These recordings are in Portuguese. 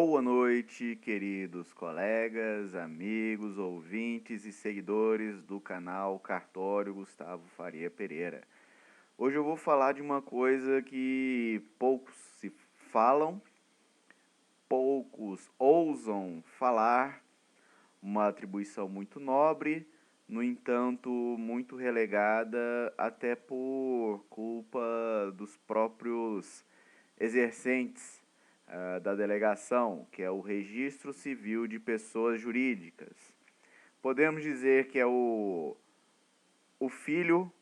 Boa noite, queridos colegas, amigos, ouvintes e seguidores do canal Cartório Gustavo Faria Pereira. Hoje eu vou falar de uma coisa que poucos se falam, poucos ousam falar, uma atribuição muito nobre, no entanto muito relegada até por culpa dos próprios exercentes da delegação, que é o Registro Civil de Pessoas Jurídicas. Podemos dizer que é o filho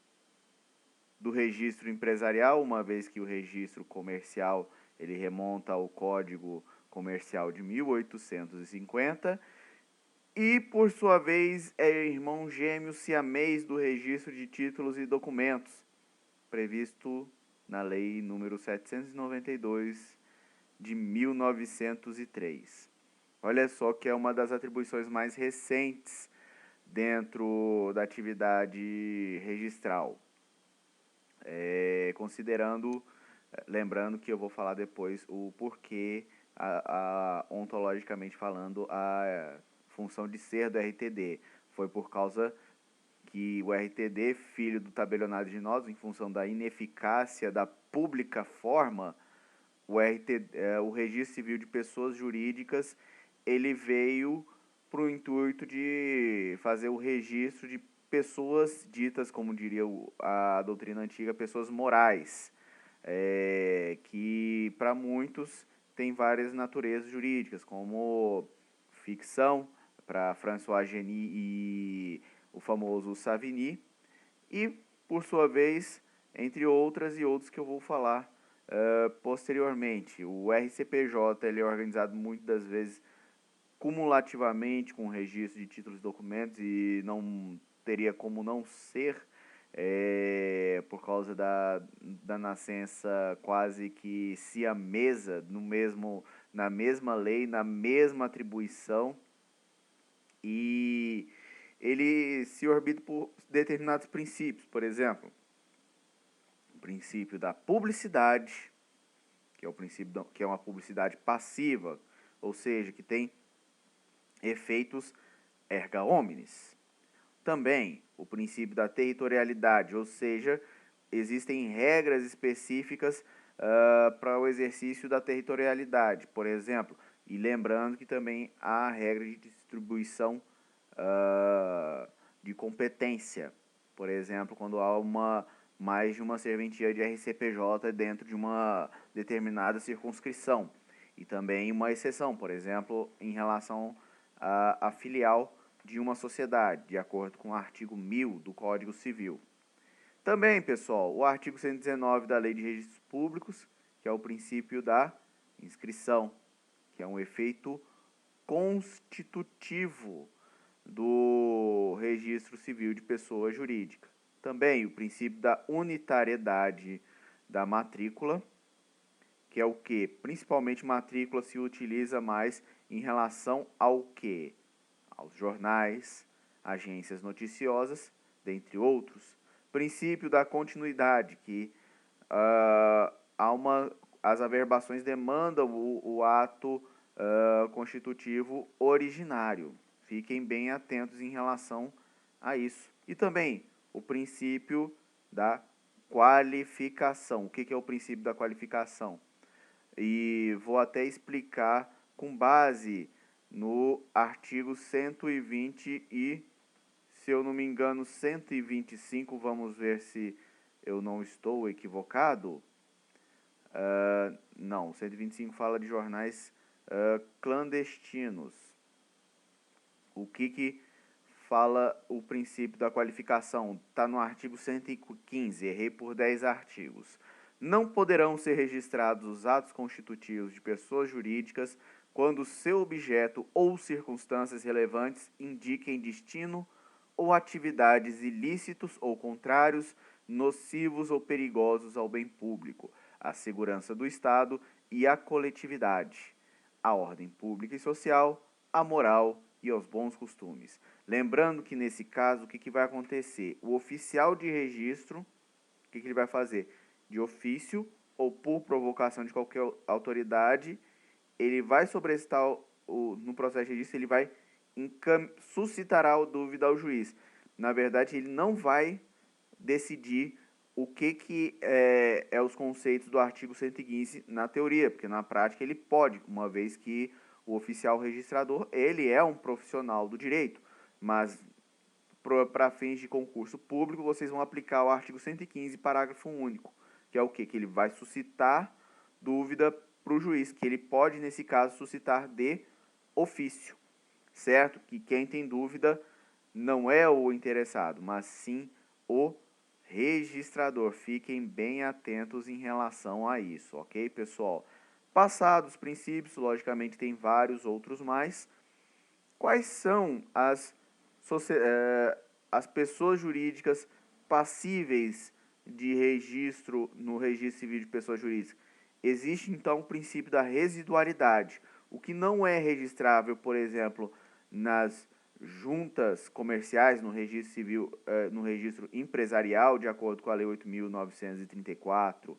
do registro empresarial, uma vez que o registro comercial ele remonta ao Código Comercial de 1850 e, por sua vez, é irmão gêmeo siamês do registro de títulos e documentos, previsto na Lei número 792 de 1903. Olha só que é uma das atribuições mais recentes dentro da atividade registral. Lembrando que eu vou falar depois o porquê, ontologicamente falando, a função de ser do RTD. Foi por causa que o RTD, filho do tabelionato de nós, em função da ineficácia da pública forma, o Registro Civil de Pessoas Jurídicas, ele veio para o intuito de fazer o registro de pessoas ditas, como diria a doutrina antiga, pessoas morais, que para muitos tem várias naturezas jurídicas, como ficção, para François Genis e o famoso Savigny, e, por sua vez, entre outras e outros que eu vou falar posteriormente. O RCPJ ele é organizado muitas das vezes cumulativamente com o registro de títulos e documentos e não teria como não ser por causa da nascença quase que siamesa na mesma lei, na mesma atribuição, e ele se orbita por determinados princípios. Por exemplo, o princípio da publicidade, que é o princípio que é uma publicidade passiva, ou seja, que tem efeitos erga omnes. Também o princípio da territorialidade, ou seja, existem regras específicas para o exercício da territorialidade, por exemplo, e lembrando que também há regra de distribuição de competência, por exemplo, quando há mais de uma serventia de RCPJ dentro de uma determinada circunscrição, e também uma exceção, por exemplo, em relação à filial de uma sociedade, de acordo com o artigo 1000 do Código Civil. Também, pessoal, o artigo 119 da Lei de Registros Públicos, que é o princípio da inscrição, que é um efeito constitutivo do Registro Civil de Pessoa Jurídica. Também o princípio da unitariedade da matrícula, que é o que? Principalmente matrícula se utiliza mais em relação ao que? Aos jornais, agências noticiosas, dentre outros. Princípio da continuidade, que as averbações demandam o ato constitutivo originário. Fiquem bem atentos em relação a isso. E também o princípio da qualificação. O que é o princípio da qualificação? E vou até explicar com base no artigo 120 e, se eu não me engano, 125, vamos ver se eu não estou equivocado. Não, 125 fala de jornais clandestinos. O que fala o princípio da qualificação? Está no artigo 115, errei por 10 artigos. Não poderão ser registrados os atos constitutivos de pessoas jurídicas quando seu objeto ou circunstâncias relevantes indiquem destino ou atividades ilícitos ou contrários, nocivos ou perigosos ao bem público, à segurança do Estado e à coletividade, à ordem pública e social, à moral e aos bons costumes. Lembrando que, nesse caso, o que vai acontecer? O oficial de registro, o que ele vai fazer? De ofício ou por provocação de qualquer autoridade, ele vai sobrestar no processo de registro, ele vai suscitará a dúvida ao juiz. Na verdade, ele não vai decidir o que é os conceitos do artigo 115 na teoria, porque na prática ele pode, uma vez que o oficial registrador, ele é um profissional do direito, mas para fins de concurso público, vocês vão aplicar o artigo 115, parágrafo único, que é o quê? Que ele vai suscitar dúvida para o juiz, que ele pode, nesse caso, suscitar de ofício, certo? Que quem tem dúvida não é o interessado, mas sim o registrador. Fiquem bem atentos em relação a isso, ok, pessoal? Passados os princípios, logicamente tem vários outros mais. Quais são as pessoas jurídicas passíveis de registro no registro civil de pessoas jurídicas? Existe, então, o princípio da residualidade. O que não é registrável, por exemplo, nas juntas comerciais, no registro civil, no registro empresarial, de acordo com a Lei 8.934,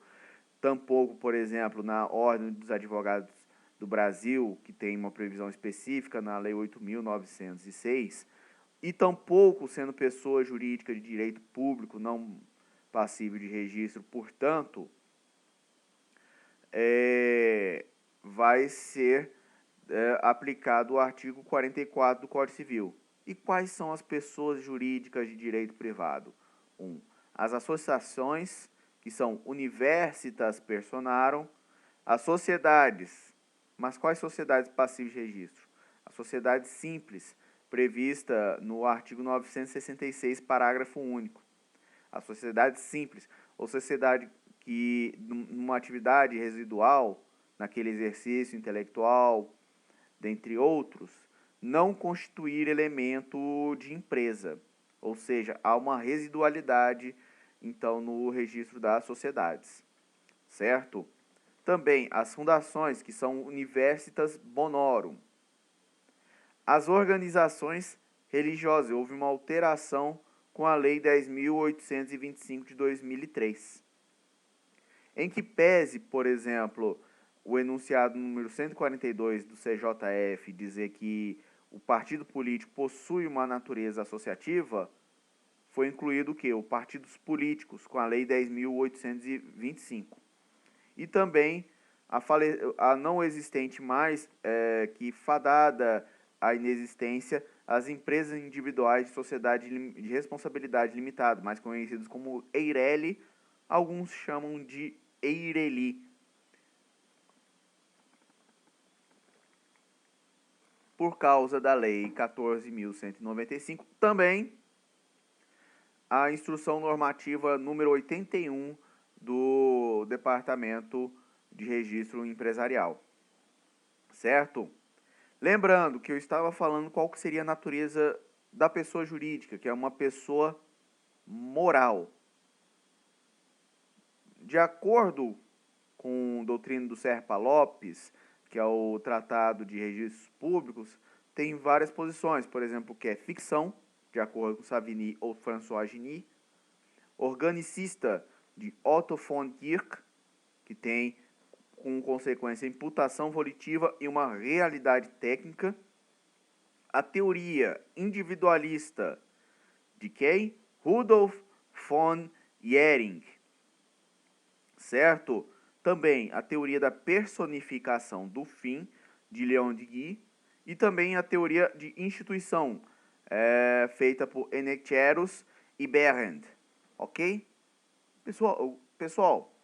tampouco, por exemplo, na Ordem dos Advogados do Brasil, que tem uma previsão específica na Lei 8.906, e tampouco sendo pessoa jurídica de direito público não passível de registro, portanto, vai ser aplicado o artigo 44 do Código Civil. E quais são as pessoas jurídicas de direito privado? 1. As associações, que são universitas personarum, as sociedades. Mas quais sociedades passíveis de registro? A sociedade simples, prevista no artigo 966, parágrafo único. A sociedade simples, ou sociedade que, numa atividade residual, naquele exercício intelectual, dentre outros, não constituir elemento de empresa. Ou seja, há uma residualidade, então, no registro das sociedades. Certo? Também as fundações, que são universitas bonorum. As organizações religiosas, houve uma alteração com a Lei 10.825 de 2003. Em que pese, por exemplo, o enunciado número 142 do CJF dizer que o partido político possui uma natureza associativa, foi incluído o quê? Os partidos políticos, com a Lei 10.825. E também a não existente mais, que fadada a inexistência, as empresas individuais de sociedade de responsabilidade limitada, mais conhecidas como EIRELI, alguns chamam de EIRELI, por causa da Lei 14.195, também a Instrução Normativa número 81 do Departamento de Registro Empresarial, certo? Lembrando que eu estava falando qual que seria a natureza da pessoa jurídica, que é uma pessoa moral. De acordo com a doutrina do Serpa Lopes, que é o Tratado de Registros Públicos, tem várias posições, por exemplo, que é ficção, de acordo com Savigny ou François Giny, organicista, de Otto von Kirch, que tem com consequência imputação volitiva e uma realidade técnica, a teoria individualista de quem? Rudolf von Jhering, certo? Também a teoria da personificação do fim, de Leon Deguy, e também a teoria de instituição, feita por Enecheiros e Berend, ok? Pessoal,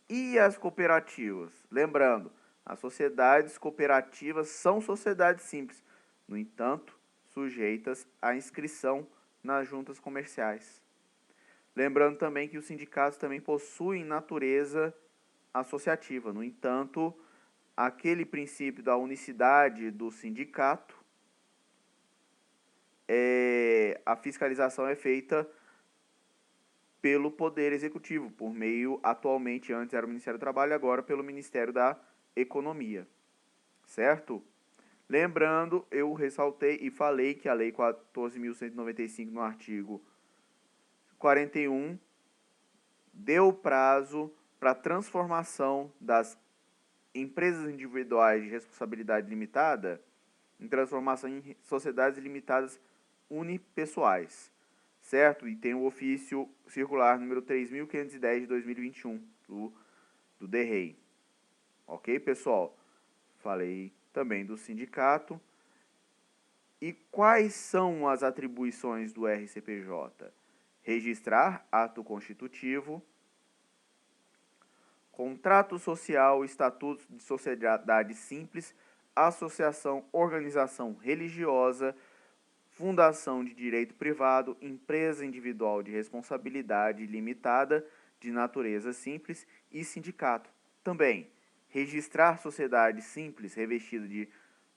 e as cooperativas? Lembrando, as sociedades cooperativas são sociedades simples, no entanto, sujeitas à inscrição nas juntas comerciais. Lembrando também que os sindicatos também possuem natureza associativa. No entanto, aquele princípio da unicidade do sindicato, a fiscalização é feita pelo Poder Executivo, por meio, atualmente, antes era o Ministério do Trabalho, agora pelo Ministério da Economia, certo? Lembrando, eu ressaltei e falei que a Lei 14.195, no artigo 41, deu prazo para transformação das empresas individuais de responsabilidade limitada em transformação em sociedades limitadas unipessoais, certo? E tem o ofício circular número 3.510 de 2021 do DREI. Ok, pessoal? Falei também do sindicato. E quais são as atribuições do RCPJ? Registrar ato constitutivo, contrato social, estatuto de sociedade simples, associação, organização religiosa, fundação de direito privado, empresa individual de responsabilidade limitada de natureza simples e sindicato. Também, registrar sociedade simples revestida de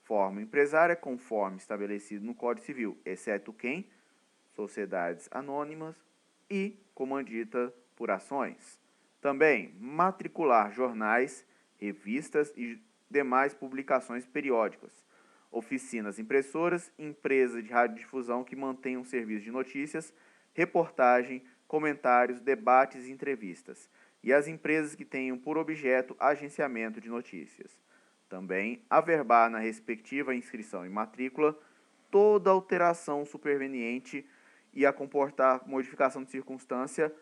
forma empresária conforme estabelecido no Código Civil, exceto quem? Sociedades anônimas e comandita por ações. Também, matricular jornais, revistas e demais publicações periódicas, oficinas impressoras, empresas de radiodifusão que mantenham serviço de notícias, reportagem, comentários, debates e entrevistas, e as empresas que tenham por objeto agenciamento de notícias. Também, averbar na respectiva inscrição e matrícula toda alteração superveniente e a comportar modificação de circunstância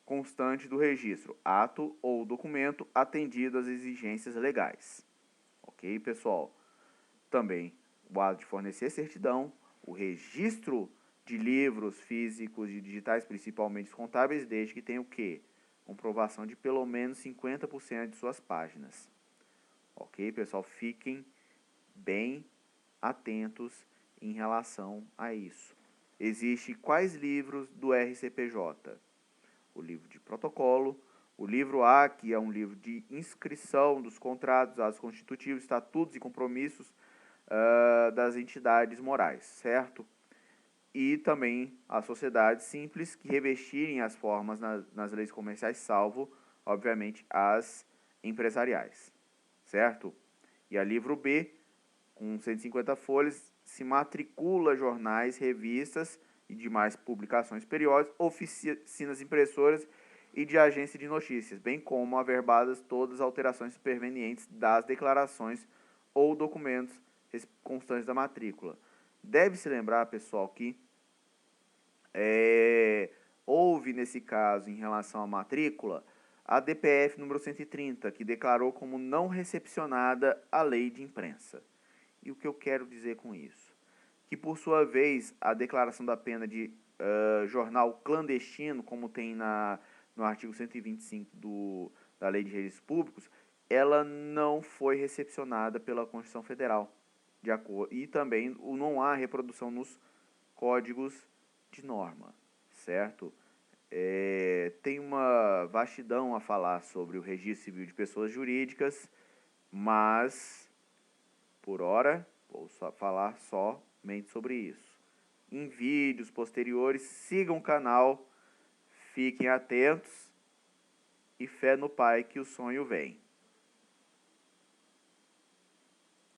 constante do registro, ato ou documento atendido às exigências legais. Ok, pessoal? Também, o ato de fornecer certidão, o registro de livros físicos e digitais, principalmente os contábeis, desde que tenha o quê? Comprovação de pelo menos 50% de suas páginas. Ok, pessoal? Fiquem bem atentos em relação a isso. Existem quais livros do RCPJ? O livro de protocolo, o livro A, que é um livro de inscrição dos contratos, atos constitutivos, estatutos e compromissos das entidades morais, certo? E também as sociedades simples que revestirem as formas nas leis comerciais, salvo, obviamente, as empresariais, certo? E a livro B, com 150 folhas, se matricula jornais, revistas e demais publicações periódicas, oficinas impressoras e de agência de notícias, bem como averbadas todas as alterações supervenientes das declarações ou documentos constantes da matrícula. Deve-se lembrar, pessoal, que houve, nesse caso, em relação à matrícula, a DPF número 130, que declarou como não recepcionada a lei de imprensa. E o que eu quero dizer com isso? Que, por sua vez, a declaração da pena de jornal clandestino, como tem no artigo 125 da Lei de Registros Públicos, ela não foi recepcionada pela Constituição Federal. E também não há reprodução nos códigos de norma, certo? Tem uma vastidão a falar sobre o registro civil de pessoas jurídicas, mas, por hora, vou falar somente sobre isso. Em vídeos posteriores, sigam o canal, fiquem atentos e fé no Pai que o sonho vem.